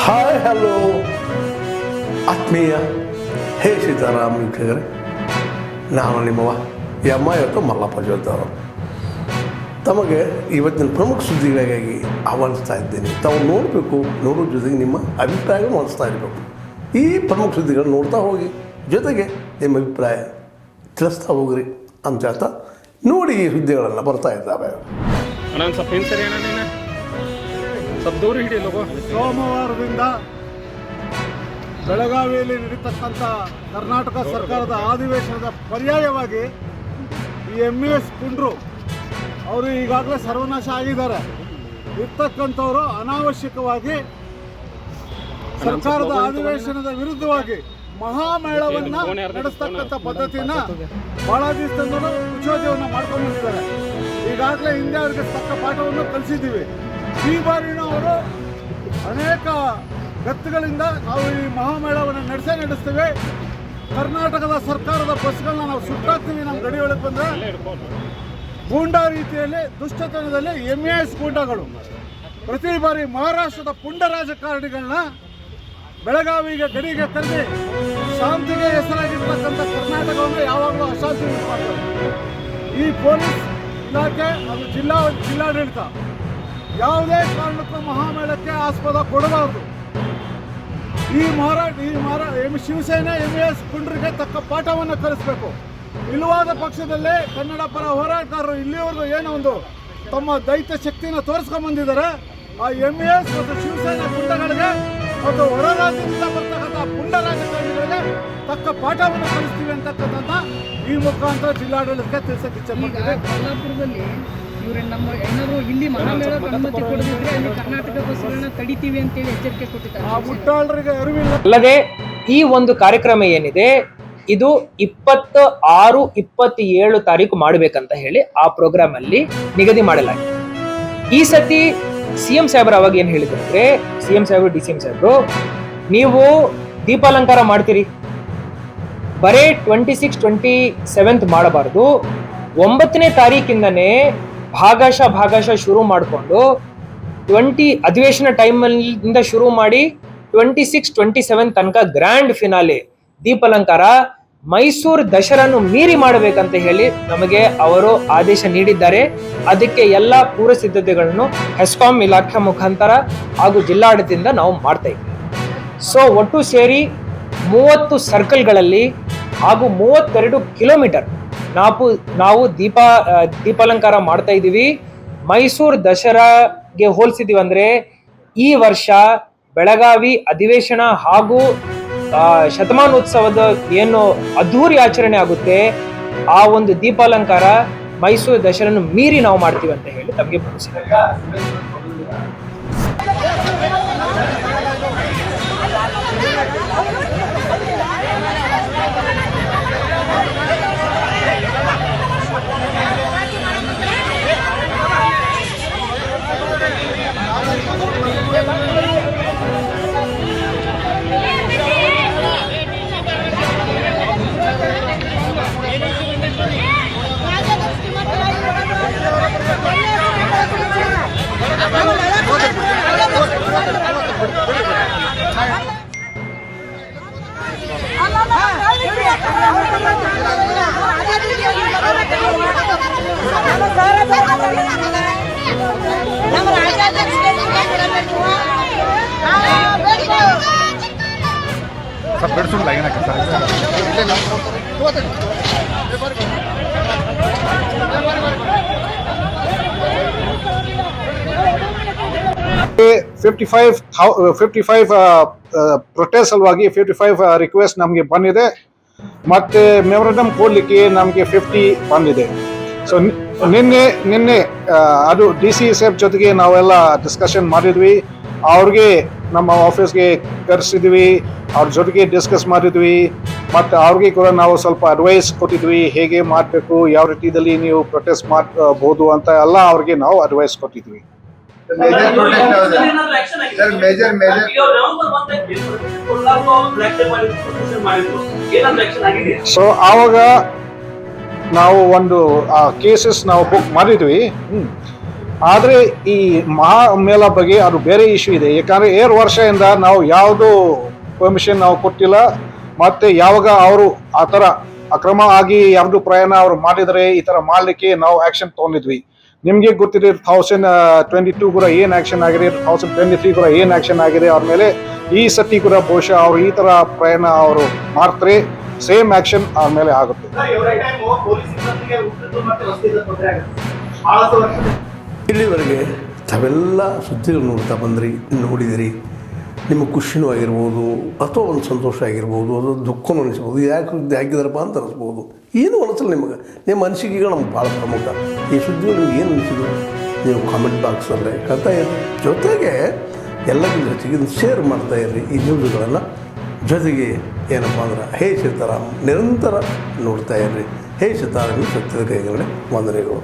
Hi hello ಆತ್ಮೀಯ ಹೇ ಸೀತಾರಾಮ್ ವೀಕ್ಷಕರೇ, ನಾನು ನಿಮ್ಮವ ಇವತ್ತು ಮಲ್ಲಪ್ಪ ಜೋದ್ದವರು ತಮಗೆ ಇವತ್ತಿನ ಪ್ರಮುಖ ಸುದ್ದಿಗಳಿಗಾಗಿ ಆಹ್ವಾನಿಸ್ತಾ ಇದ್ದೇನೆ. ತಾವು ನೋಡಬೇಕು, ನೋಡೋ ಜೊತೆಗೆ ನಿಮ್ಮ ಅಭಿಪ್ರಾಯ ಮಾಡಿಸ್ತಾ ಇರಬೇಕು. ಈ ಪ್ರಮುಖ ಸುದ್ದಿಗಳು ನೋಡ್ತಾ ಹೋಗಿ, ಜೊತೆಗೆ ನಿಮ್ಮ ಅಭಿಪ್ರಾಯ ತಿಳಿಸ್ತಾ ಹೋಗ್ರಿ ಅಂತ ಹೇಳ್ತಾ ನೋಡಿ ಈ ಸುದ್ದಿಗಳೆಲ್ಲ ಬರ್ತಾ ಇದ್ದಾವೆ. ಸೋಮವಾರದಿಂದ ಬೆಳಗಾವಿಯಲ್ಲಿ ನಡೀತಕ್ಕಂಥ ಕರ್ನಾಟಕ ಸರ್ಕಾರದ ಅಧಿವೇಶನದ ಪರ್ಯಾಯವಾಗಿ ಈ MES ಪುಂಡ್ರು ಅವರು ಈಗಾಗಲೇ ಸರ್ವನಾಶ ಆಗಿದ್ದಾರೆ. ಇರ್ತಕ್ಕಂಥವರು ಅನಾವಶ್ಯಕವಾಗಿ ಸರ್ಕಾರದ ಅಧಿವೇಶನದ ವಿರುದ್ಧವಾಗಿ ಮಹಾಮೇಳವನ್ನು ನಡೆಸ್ತಕ್ಕಂಥ ಪದ್ಧತಿಯನ್ನು ಬಹಳ ದಿವಸದಿಂದ ಮುಚ್ಚೋದ್ಯವನ್ನು ಮಾಡ್ಕೊಂಡು ಬಂದಿದ್ದಾರೆ. ಈಗಾಗಲೇ ಹಿಂದೆ ಅವರಿಗೆ ತಕ್ಕ ಪಾಠವನ್ನು ಕಲಿಸಿದ್ದೀವಿ. ಈ ಬಾರಿನೂ ಅವರು ಅನೇಕ ಗತ್ತುಗಳಿಂದ ನಾವು ಈ ಮಹಾಮೇಳವನ್ನು ನಡೆಸ್ತೇವೆ. ಕರ್ನಾಟಕದ ಸರ್ಕಾರದ ಬಸ್ಗಳನ್ನ ನಾವು ಸುಟ್ಟಾಕ್ತೀವಿ. ನಮ್ಮ ಗಡಿ ಒಳಗೆ ಬಂದರೆ ಗೂಂಡಾ ರೀತಿಯಲ್ಲಿ ದುಷ್ಟತನದಲ್ಲಿ MES ಗೂಂಡಾಗಳು ಪ್ರತಿ ಬಾರಿ ಮಹಾರಾಷ್ಟ್ರದ ಪುಂಡ ರಾಜಕಾರಣಿಗಳನ್ನ ಬೆಳಗಾವಿಗೆ ಗಡಿಗೆ ಕರೆದಿ ಶಾಂತಿಗೆ ಹೆಸರಾಗಿರ್ತಕ್ಕಂಥ ಕರ್ನಾಟಕವನ್ನು ಯಾವಾಗಲೂ ಅಶಾಂತಿ ಮಾಡ್ತಾರೆ. ಈ ಪೊಲೀಸ್ ಇಲಾಖೆ ಅದು ಜಿಲ್ಲಾಡಳಿತ ಯಾವುದೇ ಕಾರಣಕ್ಕೂ ಮಹಾಮೇಳಕ್ಕೆ ಆಸ್ಪದ ಕೊಡಬಾರದು. ಶಿವಸೇನೆ MES ಪುಂಡ್ರಿಗೆ ತಕ್ಕ ಪಾಠವನ್ನು ಕಲಿಸಬೇಕು. ಇಲ್ಲವಾದ ಪಕ್ಷದಲ್ಲಿ ಕನ್ನಡ ಪರ ಹೋರಾಟಗಾರರು ಇಲ್ಲಿವರೆಗೂ ಏನೋ ಒಂದು ತಮ್ಮ ದೈತ್ಯ ಶಕ್ತಿಯನ್ನು ತೋರಿಸ್ಕೊಂಡು ಬಂದಿದ್ದಾರೆ. ಆ MES ಮತ್ತು ಶಿವಸೇನೆ ಪುಂಡಗಳಿಗೆ ಮತ್ತು ಹೊರ ರಾಜ್ಯದಿಂದ ಬರ್ತಕ್ಕಂಥ ಪುಂಡ ರಾಜಕಾರಣಿಗಳಿಗೆ ತಕ್ಕ ಪಾಠವನ್ನು ಕಲಿಸ್ತೀವಿ ಅಂತಕ್ಕಂಥ ಈ ಮುಖಾಂತರ ಜಿಲ್ಲಾಡಳಿತಕ್ಕೆ ತಿಳಿಸಕ್ಕೆ ಇಚ್ಛೆಪಡ್ತಾರೆ. ಕೊಲ್ಲಾಪುರದಲ್ಲಿ ಇವ್ರ ನಮ್ಮ ಏನಾದ್ರು ಇಲ್ಲಿ ಮಹಾಮೇಳಕ್ಕೆ ಅನುಮತಿ ಕೊಡದಿದ್ರೆ ಅಲ್ಲಿ ಕರ್ನಾಟಕ ಬಸ್ಗಳನ್ನ ತಡಿತೀವಿ ಅಂತೇಳಿ ಎಚ್ಚರಿಕೆ ಕೊಟ್ಟಿದ್ದಾರೆ. ಆ ಮುಟ್ಟಾಳರಿಗೆ ಅರಿವಿಲ್ಲ. ಅಲ್ಲದೆ ಈ ಒಂದು ಕಾರ್ಯಕ್ರಮ ಏನಿದೆ ಇದು 26, 27 ತಾರೀಕು ಮಾಡಬೇಕಂತ ಹೇಳಿ ಆ ಪ್ರೋಗ್ರಾಮ್ ಅಲ್ಲಿ ನಿಗದಿ ಮಾಡಲಾಗಿದೆ. ಈ ಸತಿ CM ಸಾಹೇಬ್ರ ಅವಾಗ ಏನ್ ಹೇಳಿದ್ರು ಅಂದ್ರೆ, CM ಸಾಹೇಬ್ರು DCM ಸಾಹೇಬ್ರು, ನೀವು ದೀಪಾಲಂಕಾರ ಮಾಡ್ತೀರಿ, ಬರೇ 26, 27 ಮಾಡಬಾರ್ದು. 9ನೇ ತಾರೀಕಿಂದನೇ ಭಾಗಶಃ ಶುರು ಮಾಡಿಕೊಂಡು 20 ಅಧಿವೇಶನ ಟೈಮಿಂದ ಶುರು ಮಾಡಿ 26, 27 ತನಕ ಗ್ರ್ಯಾಂಡ್ ಫಿನಾಲೆ ದೀಪಾಲಂಕಾರ ಮೈಸೂರು ದಸರಾನು ಮೀರಿ ಮಾಡಬೇಕಂತ ಹೇಳಿ ನಮಗೆ ಅವರು ಆದೇಶ ನೀಡಿದ್ದಾರೆ. ಅದಕ್ಕೆ ಎಲ್ಲಾ ಪೂರ್ವ ಸಿದ್ಧತೆಗಳನ್ನು ಹೆಸ್ಕಾಂ ಇಲಾಖೆ ಮುಖಾಂತರ ಹಾಗೂ ಜಿಲ್ಲಾಡಳಿತದಿಂದ ನಾವು ಮಾಡ್ತಾ ಇದ್ದೀವಿ. ಸೊ ಒಟ್ಟು ಸೇರಿ 30 ಸರ್ಕಲ್ಗಳಲ್ಲಿ ಹಾಗೂ 32 ಕಿಲೋಮೀಟರ್ ನಾವು ದೀಪಾಲಂಕಾರ ಮಾಡ್ತಾ ಇದ್ದೀವಿ. ಮೈಸೂರು ದಸರಾಗೆ ಹೋಲಿಸಿದೀವಿ ಅಂದ್ರೆ ಈ ವರ್ಷ ಬೆಳಗಾವಿ ಅಧಿವೇಶನ ಹಾಗೂ ಶತಮಾನೋತ್ಸವದ ಏನು ಅದ್ಧೂರಿ ಆಚರಣೆ ಆಗುತ್ತೆ, ಆ ಒಂದು ದೀಪಾಲಂಕಾರ ಮೈಸೂರು ದಸರನ್ನು ಮೀರಿ ನಾವು ಮಾಡ್ತೀವಿ ಅಂತ ಹೇಳಿ ತಮಗೆ ಭರವಸೆ. ಪ್ರೊಟೆಸ್ಟ್ ಸಲುವಾಗಿ 55 ರಿಕ್ವೆಸ್ಟ್ ನಮಗೆ ಬಂದಿದೆ. ಮತ್ತೆ ಮೆಮೊರಂಡಮ್ ಕೊಡ್ಲಿಕ್ಕೆ ನಮಗೆ 50 ಬಂದಿದೆ. ಸೊ ನಿನ್ನೆ ಅದು DC ಸಾಹೇಬ್ ಜೊತೆಗೆ ನಾವೆಲ್ಲ ಡಿಸ್ಕಷನ್ ಮಾಡಿದ್ವಿ. ಅವ್ರಿಗೆ ನಮ್ಮ ಆಫೀಸ್ಗೆ ಕರೆಸಿದ್ವಿ, ಅವ್ರ ಜೊತೆಗೆ ಡಿಸ್ಕಸ್ ಮಾಡಿದ್ವಿ. ಮತ್ತು ಅವ್ರಿಗೆ ಕೂಡ ನಾವು ಸ್ವಲ್ಪ ಅಡ್ವೈಸ್ ಕೊಟ್ಟಿದ್ವಿ, ಹೇಗೆ ಮಾಡಬೇಕು, ಯಾವ ರೀತಿಯಲ್ಲಿ ನೀವು ಪ್ರೊಟೆಸ್ಟ್ ಮಾಡಬಹುದು ಅಂತ ಎಲ್ಲ ಅವ್ರಿಗೆ ನಾವು ಅಡ್ವೈಸ್ ಕೊಟ್ಟಿದ್ವಿ. ಸೊ ಆವಾಗ ನಾವು ಒಂದು ಕೇಸಸ್ ನಾವು ಬುಕ್ ಮಾಡಿದ್ವಿ. ಆದರೆ ಈ ಮಹಾಮೇಳ ಬಗ್ಗೆ ಅದು ಬೇರೆ ಇಶ್ಯೂ ಇದೆ. ಯಾಕಂದರೆ 2 ವರ್ಷದಿಂದ ನಾವು ಯಾವುದು ಪರ್ಮಿಷನ್ ನಾವು ಕೊಟ್ಟಿಲ್ಲ. ಮತ್ತು ಯಾವಾಗ ಅವರು ಆ ಥರ ಅಕ್ರಮ ಆಗಿ ಯಾವುದು ಪ್ರಯಾಣ ಅವರು ಮಾಡಿದರೆ ಈ ಥರ ಮಾಡಲಿಕ್ಕೆ ನಾವು ಆ್ಯಕ್ಷನ್ ತೊಗೊಂಡಿದ್ವಿ. ನಿಮಗೆ ಗೊತ್ತಿದೆ 2022 ಕೂಡ ಏನು ಆ್ಯಕ್ಷನ್ ಆಗಿದೆ, 2023 ಕೂಡ ಏನು ಆ್ಯಕ್ಷನ್ ಆಗಿದೆ ಅವ್ರ ಮೇಲೆ. ಈ ಸತಿ ಕೂಡ ಬಹುಶಃ ಅವರು ಈ ಥರ ಪ್ರಯಾಣ ಅವರು ಮಾಡ್ತಾರೆ, ಸೇಮ್ ಆ್ಯಕ್ಷನ್ ಅವ್ರ ಮೇಲೆ ಆಗುತ್ತೆ. ಇಲ್ಲಿವರೆಗೆ ತಾವೆಲ್ಲ ಸುದ್ದಿಗಳು ನೋಡ್ತಾ ಬಂದ್ರಿ, ನೋಡಿದಿರಿ. ನಿಮಗೆ ಖುಷಿನೂ ಆಗಿರ್ಬೋದು, ಅಥವಾ ಒಂದು ಸಂತೋಷ ಆಗಿರ್ಬೋದು, ಅದು ದುಃಖನೂ ಅನಿಸ್ಬೋದು. ಯಾಕೆ ಸುದ್ದಿ ಹಾಕಿದಾರಪ್ಪ ಅಂತ ಅನಿಸ್ಬೋದು. ಏನು ಅನಿಸಲ್ಲ ನಿಮಗೆ, ನಿಮ್ಮ ಅನಿಸಿಕೆಗಳು ನಮ್ಗೆ ಭಾಳ ಪ್ರಮುಖ. ಈ ಸುದ್ದಿಗಳು ನಿಮ್ಗೆ ಏನು ಅನಿಸಿದ್ರು ನೀವು ಕಾಮೆಂಟ್ ಬಾಕ್ಸಲ್ಲೇ ಹೇಳ್ತಾ ಇರ್ರಿ. ಜೊತೆಗೆ ಎಲ್ಲಕ್ಕಿಂತ ಹೆಚ್ಚಿಗೆ ಶೇರ್ ಮಾಡ್ತಾ ಇರ್ರಿ ಈ ನ್ಯೂಸ್ಗಳನ್ನು. ಜೊತೆಗೆ ಏನಪ್ಪ ಅಂದ್ರೆ ಹೇ ಸೀತಾರಾಮ್ ನಿರಂತರ ನೋಡ್ತಾ ಇರ್ರಿ. ಹೇ ಸೀತಾರಾಮ್ ಸತ್ಯದ ಕೈಗಳೇ ವಂದನೆಗಳು.